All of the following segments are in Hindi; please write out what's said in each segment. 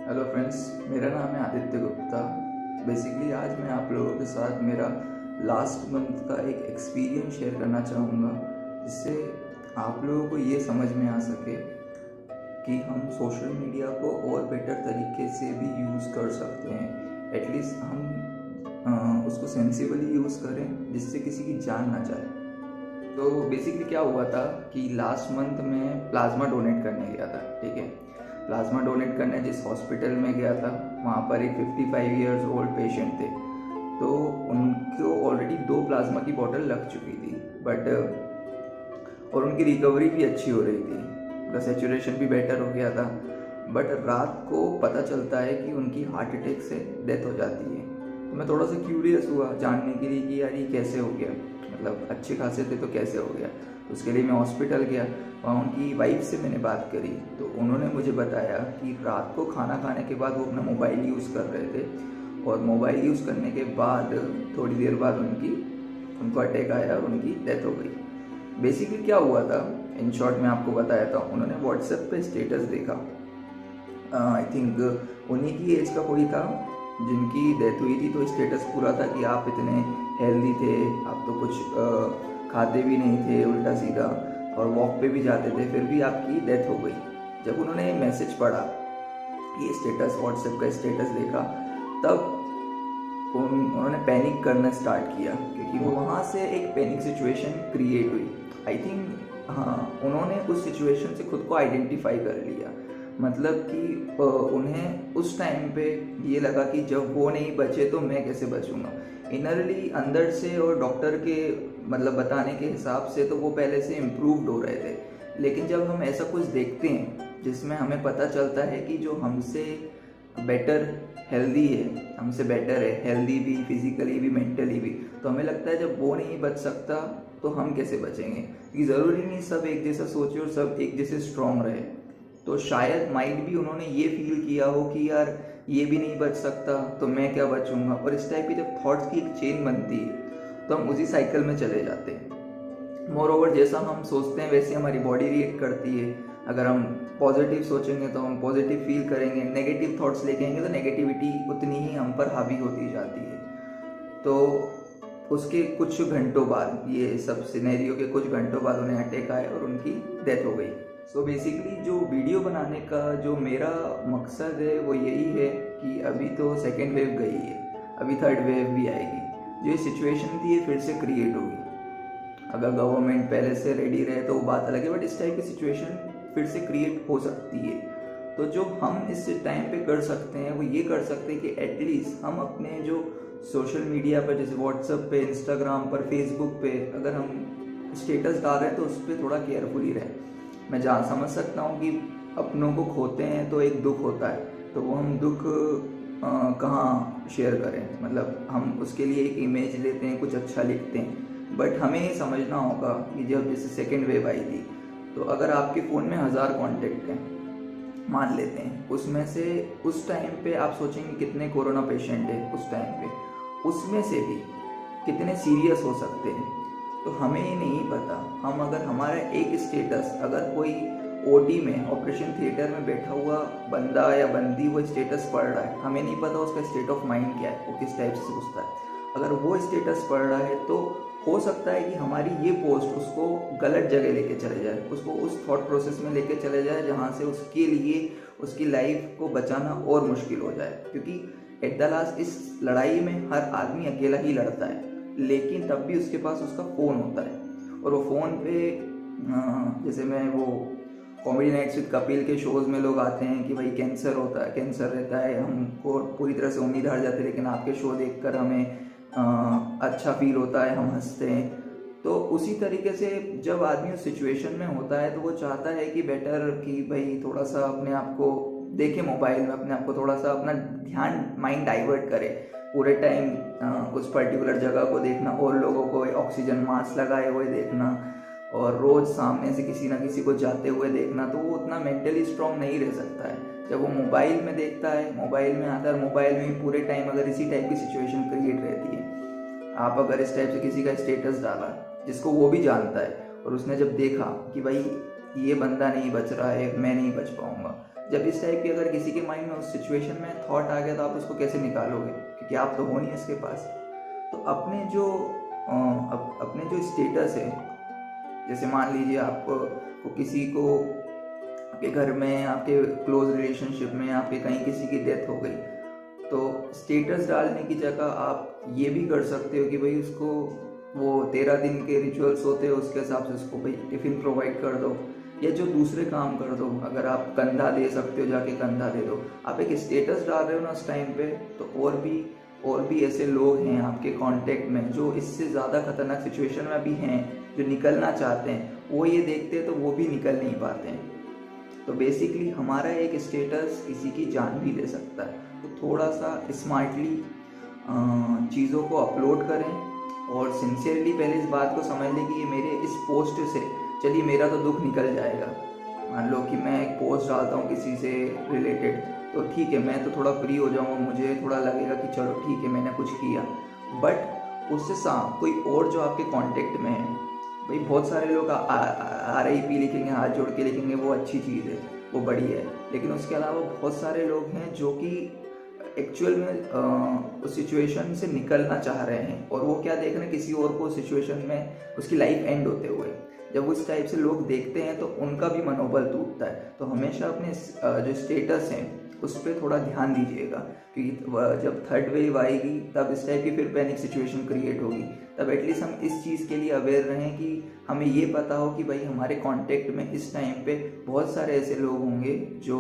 हेलो फ्रेंड्स, मेरा नाम है आदित्य गुप्ता। बेसिकली आज मैं आप लोगों के साथ मेरा लास्ट मंथ का एक एक्सपीरियंस शेयर करना चाहूँगा, जिससे आप लोगों को ये समझ में आ सके कि हम सोशल मीडिया को और बेटर तरीके से भी यूज़ कर सकते हैं। एटलीस्ट हम उसको सेंसिबली यूज़ करें जिससे किसी की जान ना जाए। तो बेसिकली क्या हुआ था कि लास्ट मंथ में प्लाज्मा डोनेट करने गया था। ठीक है, प्लाज्मा डोनेट करने जिस हॉस्पिटल में गया था, वहाँ पर एक 55 इयर्स ओल्ड पेशेंट थे। तो उनको ऑलरेडी 2 प्लाज्मा की बोतल लग चुकी थी, बट और उनकी रिकवरी भी अच्छी हो रही थी, उनका सेचुरेशन भी बेटर हो गया था। बट रात को पता चलता है कि उनकी हार्ट अटैक से डेथ हो जाती है। तो मैं थोड़ा सा क्यूरियस हुआ जानने के लिए कि यार ये कैसे हो गया, मतलब अच्छे खासे थे तो कैसे हो गया। उसके लिए मैं हॉस्पिटल गया, वहाँ उनकी वाइफ से मैंने बात करी तो उन्होंने मुझे बताया कि रात को खाना खाने के बाद वो अपना मोबाइल यूज़ कर रहे थे, और मोबाइल यूज़ करने के बाद थोड़ी देर बाद उनको अटैक आया और उनकी डेथ हो गई। बेसिकली क्या हुआ था, इन शॉर्ट मैं आपको बताया था। उन्होंने व्हाट्सएप पे स्टेटस देखा, आई थिंक उन्हीं की एज का कोई था जिनकी डेथ हुई थी। तो स्टेटस पूरा था कि आप इतने हेल्दी थे, आप तो कुछ खाते भी नहीं थे उल्टा सीधा, और वॉक पे भी जाते थे, फिर भी आपकी डेथ हो गई। जब उन्होंने मैसेज पढ़ा, ये स्टेटस व्हाट्सएप का स्टेटस देखा, तब उन्होंने पैनिक करना स्टार्ट किया, क्योंकि वो वहाँ से एक पैनिक सिचुएशन क्रिएट हुई। आई थिंक हाँ, उन्होंने उस सिचुएशन से खुद को आइडेंटिफाई कर लिया। मतलब कि उन्हें उस टाइम पे ये लगा कि जब वो नहीं बचे तो मैं कैसे बचूंगा। इनरली अंदर से और डॉक्टर के मतलब बताने के हिसाब से तो वो पहले से इम्प्रूव्ड हो रहे थे, लेकिन जब हम ऐसा कुछ देखते हैं जिसमें हमें पता चलता है कि जो हमसे बेटर हेल्दी है, हमसे बेटर है हेल्दी भी, फिजिकली भी, मेंटली भी, तो हमें लगता है जब वो नहीं बच सकता तो हम कैसे बचेंगे। क्योंकि ज़रूरी नहीं सब एक जैसा सोचे और सब एक जैसे स्ट्रांग रहे। तो शायद माइंड भी उन्होंने ये फील किया हो कि यार ये भी नहीं बच सकता तो मैं क्या बचूंगा। और इस टाइप की जब थॉट्स की एक चेन बनती है तो हम उसी साइकिल में चले जाते हैं। मोर ओवर जैसा हम सोचते हैं वैसे हमारी बॉडी रिएक्ट करती है। अगर हम पॉजिटिव सोचेंगे तो हम पॉजिटिव फील करेंगे, नेगेटिव थॉट्स लेके आएंगे तो नेगेटिविटी उतनी ही हम पर हावी होती जाती है। तो उसके कुछ घंटों बाद, ये सब सिनेरियो के कुछ घंटों बाद उन्हें अटैक आया और उनकी डेथ हो गई। सो बेसिकली जो वीडियो बनाने का जो मेरा मकसद है वो यही है कि अभी तो सेकेंड वेव गई है, अभी थर्ड वेव भी आएगी। जो ये सिचुएशन थी ये फिर से क्रिएट होगी। अगर गवर्नमेंट पहले से रेडी रहे तो वो बात अलग है, बट इस टाइप की सिचुएशन फिर से क्रिएट हो सकती है। तो जो हम इस टाइम पे कर सकते हैं वो ये कर सकते हैं कि एटलीस्ट हम अपने जो सोशल मीडिया पर, जैसे व्हाट्सएप पे, इंस्टाग्राम पर, फेसबुक पे अगर हम स्टेटस डाल रहे हैं तो उस पर थोड़ा केयरफुली रहें। मैं समझ सकता हूँ कि अपनों को खोते हैं तो एक दुख होता है, तो वो हम दुख कहाँ शेयर करें। मतलब हम उसके लिए एक इमेज लेते हैं, कुछ अच्छा लिखते हैं, बट हमें ये समझना होगा कि जब जैसे सेकेंड वेव आई थी, तो अगर आपके फ़ोन में 1000 कॉन्टेक्ट हैं मान लेते हैं, उसमें से उस टाइम पे आप सोचेंगे कितने कोरोना पेशेंट है उस टाइम पे, उसमें से भी कितने सीरियस हो सकते हैं, तो हमें ये नहीं पता। हम अगर हमारा एक स्टेटस, अगर कोई ओटी में, ऑपरेशन थिएटर में बैठा हुआ बंदा या बंदी वो स्टेटस पढ़ रहा है, हमें नहीं पता उसका स्टेट ऑफ माइंड क्या है, वो किस टाइप से सोचता है। अगर वो स्टेटस पढ़ रहा है तो हो सकता है कि हमारी ये पोस्ट उसको गलत जगह लेके चले जाए, उसको उस थॉट प्रोसेस में लेके चले जाए जहाँ से उसके लिए उसकी लाइफ को बचाना और मुश्किल हो जाए। क्योंकि एट द लास्ट इस लड़ाई में हर आदमी अकेला ही लड़ता है, लेकिन तब भी उसके पास उसका फ़ोन होता है, और वो फ़ोन पे जैसे मैं वो कॉमेडी नाइट्स विद कपिल के शोज़ में लोग आते हैं कि भाई कैंसर होता है, कैंसर रहता है, हमको पूरी तरह से उम्मीद हार जाती है, लेकिन आपके शो देखकर हमें अच्छा फील होता है, हम हंसते हैं। तो उसी तरीके से जब आदमी उस सिचुएशन में होता है तो वो चाहता है कि बेटर कि भाई थोड़ा सा अपने आप को देखे मोबाइल में, अपने आप को थोड़ा सा अपना ध्यान, माइंड डाइवर्ट करे। पूरे टाइम उस पर्टिकुलर जगह को देखना और लोगों को ऑक्सीजन मास्क लगाए हुए देखना और रोज़ सामने से किसी ना किसी को जाते हुए देखना, तो वो उतना मेंटली स्ट्रांग नहीं रह सकता है। जब वो मोबाइल में देखता है, मोबाइल में आता है, मोबाइल में ही पूरे टाइम अगर इसी टाइप की सिचुएशन क्रिएट रहती है, आप अगर इस टाइप से किसी का स्टेटस डाला जिसको वो भी जानता है, और उसने जब देखा कि भाई ये बंदा नहीं बच रहा है, मैं नहीं बच पाऊंगा, जब इस टाइप की अगर किसी के माइंड में उस सिचुएशन में थॉट आ गया तो आप उसको कैसे निकालोगे, क्योंकि आप तो हो नहीं इसके पास। तो अपने जो स्टेटस है, जैसे मान लीजिए आपको किसी को आपके घर में, आपके क्लोज रिलेशनशिप में, आपके कहीं किसी की डेथ हो गई, तो स्टेटस डालने की जगह आप ये भी कर सकते हो कि भाई उसको वो 13 दिन के रिचुअल्स होते हैं उसके हिसाब से उसको भाई टिफ़िन प्रोवाइड कर दो, या जो दूसरे काम कर दो। अगर आप कंधा दे सकते हो, जाके कंधा दे दो। आप एक स्टेटस डाल रहे हो ना उस टाइम पे, तो और भी ऐसे लोग हैं आपके कांटेक्ट में जो इससे ज़्यादा खतरनाक सिचुएशन में अभी हैं, जो निकलना चाहते हैं, वो ये देखते हैं तो वो भी निकल नहीं पाते हैं। तो बेसिकली हमारा एक स्टेटस किसी की जान भी ले सकता है। तो थोड़ा सा स्मार्टली चीज़ों को अपलोड करें और सिंसियरली पहले इस बात को समझ लें कि ये मेरे इस पोस्ट से, चलिए मेरा तो दुख निकल जाएगा। मान लो कि मैं एक पोस्ट डालता हूँ किसी से रिलेटेड, तो ठीक है, मैं तो थोड़ा फ्री हो जाऊँगा, मुझे थोड़ा लगेगा कि चलो ठीक है मैंने कुछ किया। बट उससे कोई और जो आपके कांटेक्ट में है, भाई बहुत सारे लोग RIP लिखेंगे, हाथ जोड़ के लिखेंगे, वो अच्छी चीज़ है, वो बढ़िया है। लेकिन उसके अलावा बहुत सारे लोग हैं जो कि एक्चुअल में उस सिचुएशन से निकलना चाह रहे हैं, और वो क्या देख रहे हैं, किसी और को सिचुएशन में उसकी लाइफ एंड होते हुए। जब उस टाइप से लोग देखते हैं तो उनका भी मनोबल टूटता है। तो हमेशा अपने जो स्टेटस हैं उस पर थोड़ा ध्यान दीजिएगा, क्योंकि जब थर्ड वेव आएगी तब इस टाइप की फिर पैनिक सिचुएशन क्रिएट होगी। तब एटलीस्ट हम इस चीज़ के लिए अवेयर रहें कि हमें ये पता हो कि भाई हमारे कांटेक्ट में इस टाइम पे बहुत सारे ऐसे लोग होंगे जो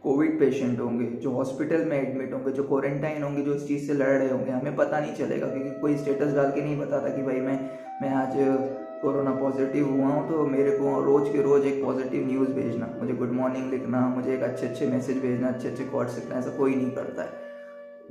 कोविड पेशेंट होंगे, जो हॉस्पिटल में एडमिट होंगे, जो क्वारंटाइन होंगे, जो इस चीज़ से लड़ रहे होंगे। हमें पता नहीं चलेगा, क्योंकि कोई स्टेटस डाल के नहीं बताता कि भाई मैं आज कोरोना पॉजिटिव हुआ हूँ, तो मेरे को रोज़ के रोज़ एक पॉजिटिव न्यूज़ भेजना, मुझे गुड मॉर्निंग लिखना, मुझे एक अच्छे मैसेज भेजना, अच्छे कोट्स लिखना, ऐसा कोई नहीं करता है।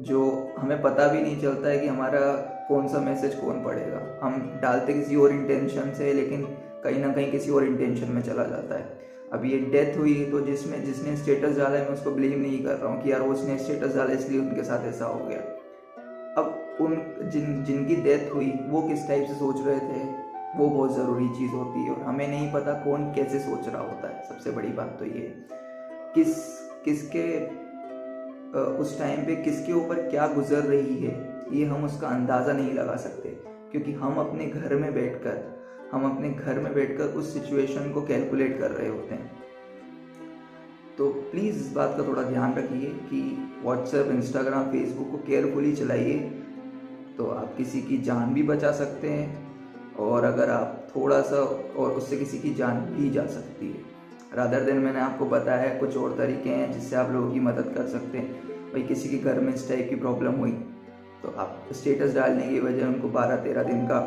जो हमें पता भी नहीं चलता है कि हमारा कौन सा मैसेज कौन पढ़ेगा। हम डालते किसी और इंटेंशन से, लेकिन कहीं ना कहीं किसी और इंटेंशन में चला जाता है। अब ये डेथ हुई तो जिसने स्टेटस डाला है, मैं उसको ब्लेम नहीं कर रहा हूँ कि यार उसने स्टेटस डाला इसलिए उनके साथ ऐसा हो गया। अब जिनकी डेथ हुई वो किस टाइप से सोच रहे थे, वो बहुत ज़रूरी चीज़ होती है, और हमें नहीं पता कौन कैसे सोच रहा होता है। सबसे बड़ी बात तो ये किसके उस टाइम पे किसके ऊपर क्या गुजर रही है, ये हम उसका अंदाज़ा नहीं लगा सकते, क्योंकि हम अपने घर में बैठकर उस सिचुएशन को कैलकुलेट कर रहे होते हैं। तो प्लीज़ इस बात का थोड़ा ध्यान रखिए कि व्हाट्सएप, इंस्टाग्राम, फेसबुक को केयरफुली चलाइए, तो आप किसी की जान भी बचा सकते हैं, और अगर आप थोड़ा सा और उससे किसी की जान भी जा सकती है। रादर देन मैंने आपको बताया है कुछ और तरीके हैं जिससे आप लोगों की मदद कर सकते हैं। भाई किसी के घर में इस टाइप की प्रॉब्लम हुई तो आप स्टेटस डालने की वजह उनको 12-13 दिन का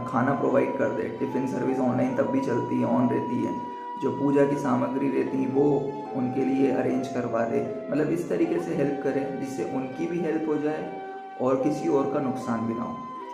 खाना प्रोवाइड कर दे। टिफ़िन सर्विस ऑनलाइन तब भी चलती है, ऑन रहती है। जो पूजा की सामग्री रहती है वो उनके लिए अरेंज करवा दे। मतलब इस तरीके से हेल्प करें जिससे उनकी भी हेल्प हो जाए और किसी और का नुकसान भी ना हो।